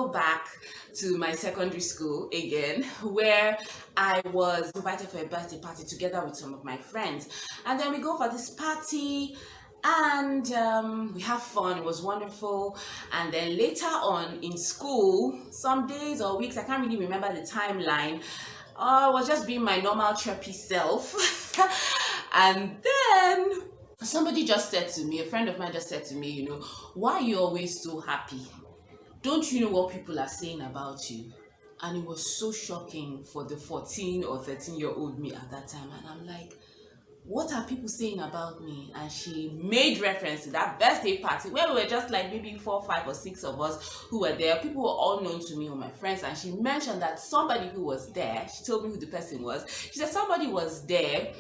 go back to my secondary school again, where I was invited for a birthday party together with some of my friends. And then we go for this party and we have fun. It was wonderful. And then later on in school, some days or weeks, I can't really remember the timeline, I was just being my normal chirpy self. And then somebody just said to me, a friend of mine just said to me, why are you always so happy? Don't you know what people are saying about you? And it was so shocking for the 14 or 13-year-old me at that time. And I'm like, what are people saying about me? And she made reference to that birthday party where we were just like maybe 4, 5, or 6 of us who were there. People were all known to me or my friends, and she mentioned that somebody who was there, she told me who the person was. She said somebody was there,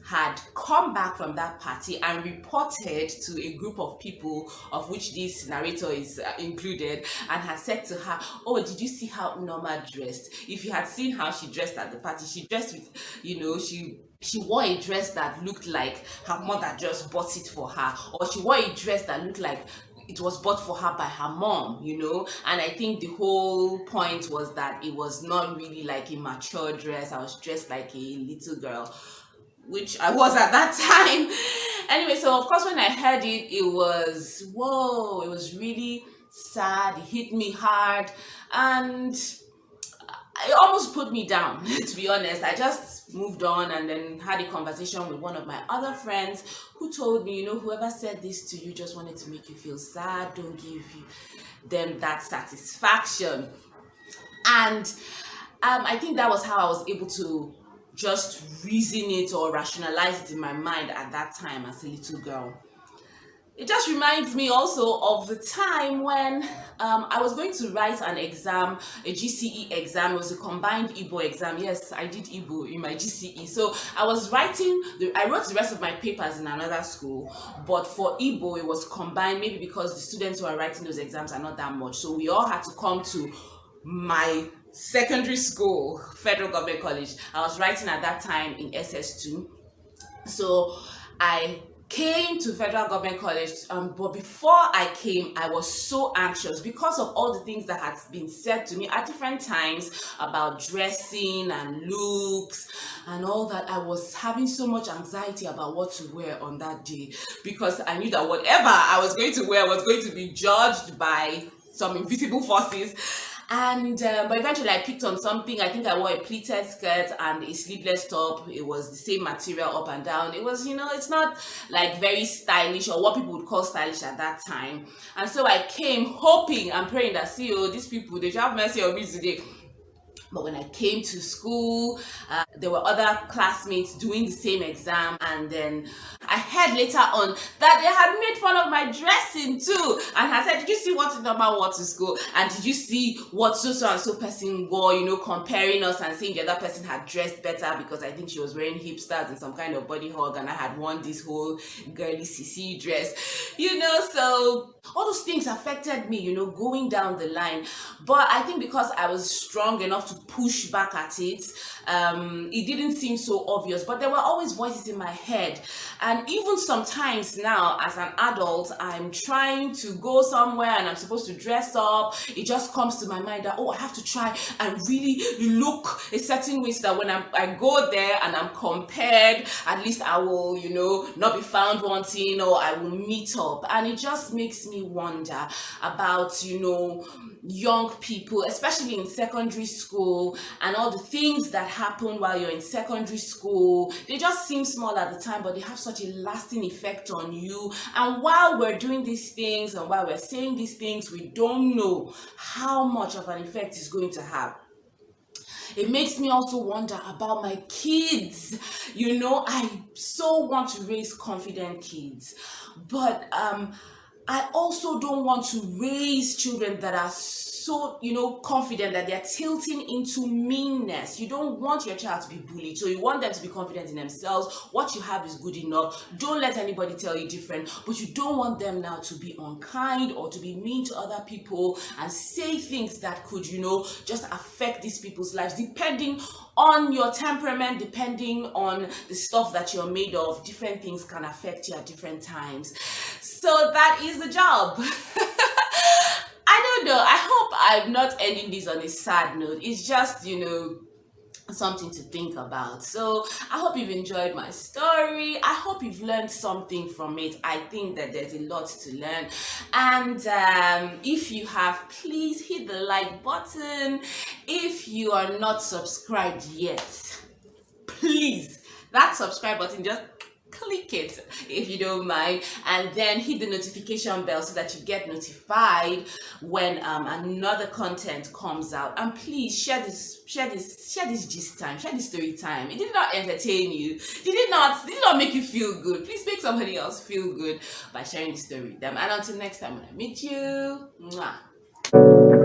had come back from that party and reported to a group of people, of which this narrator is included, and had said to her, oh, did you see how Norma dressed? If you had seen how she dressed at the party, she dressed with, she wore a dress that looked like her mother just bought it for her, or she wore a dress that looked like it was bought for her by her mom, and I think the whole point was that it was not really like a mature dress. I was dressed like a little girl, which I was at that time. Anyway, so of course when I heard it, it was, whoa, it was really sad. It hit me hard, and it almost put me down, to be honest. I just moved on and then had a conversation with one of my other friends who told me, whoever said this to you just wanted to make you feel sad. Don't give them that satisfaction. And I think that was how I was able to just reason it or rationalize it in my mind at that time as a little girl. It just reminds me also of the time when I was going to write an exam, a GCE exam. It was a combined Igbo exam. Yes, I did Igbo in my GCE. So I wrote the rest of my papers in another school, but for Igbo it was combined, maybe because the students who are writing those exams are not that much. So we all had to come to my secondary school, Federal Government College. I was writing at that time in SS2. So I came to Federal Government College, but before I came, I was so anxious because of all the things that had been said to me at different times about dressing and looks and all that. I was having so much anxiety about what to wear on that day because I knew that whatever I was going to wear was going to be judged by some invisible forces. And but eventually I picked on something. I think I wore a pleated skirt and a sleeveless top. It was the same material up and down. It was, it's not like very stylish or what people would call stylish at that time. And so I came hoping and praying that, these people, they should have mercy on me today. But when I came to school, there were other classmates doing the same exam, and then I heard later on that they had made fun of my dressing too, and had said, did you see what Norma wore to school? And did you see what so and so person wore, comparing us and saying the other person had dressed better because I think she was wearing hipsters and some kind of body hug, and I had worn this whole girly CC dress, so all those things affected me, going down the line. But I think because I was strong enough to push back at it, it didn't seem so obvious, but there were always voices in my head. And even sometimes now as an adult, I'm trying to go somewhere and I'm supposed to dress up, it just comes to my mind that, I have to try and really look a certain way so that when I go there and I'm compared, at least I will, not be found wanting, or I will meet up. And it just makes me wonder about, young people, especially in secondary school, and all the things that happen while you're in secondary school. They just seem small at the time, but they have such a lasting effect on you. And while we're doing these things and while we're saying these things, we don't know how much of an effect it's going to have. It makes me also wonder about my kids. I so want to raise confident kids, but I also don't want to raise children that are so, confident that they're tilting into meanness. You don't want your child to be bullied, so you want them to be confident in themselves. What you have is good enough. Don't let anybody tell you different, but you don't want them now to be unkind or to be mean to other people and say things that could, just affect these people's lives, depending on your temperament, depending on the stuff that you're made of. Different things can affect you at different times. So that is the job. I don't know. I hope I'm not ending this on a sad note. It's just, something to think about. So I hope you've enjoyed my story. I hope you've learned something from it. I think that there's a lot to learn. And if you have, please hit the like button. If you are not subscribed yet, please, that subscribe button, just click it if you don't mind, and then hit the notification bell so that you get notified when another content comes out. And please share this gist time, share this story time. It did not entertain you, did not make you feel good. Please make somebody else feel good by sharing the story with them. And until next time, when I meet you, mwah.